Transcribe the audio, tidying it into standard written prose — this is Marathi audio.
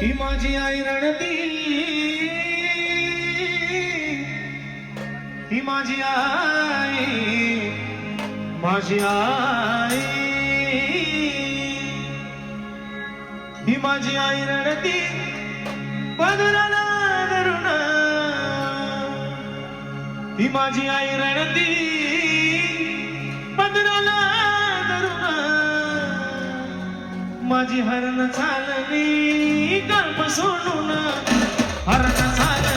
ही माझी आई रडती, ही माझी आई, माझी आई, ही माझी आई रडती पदराला धरून, ही माझी आई रडती पदराला धरून, माझी हरण चालली कळप सोडून, हरण चालली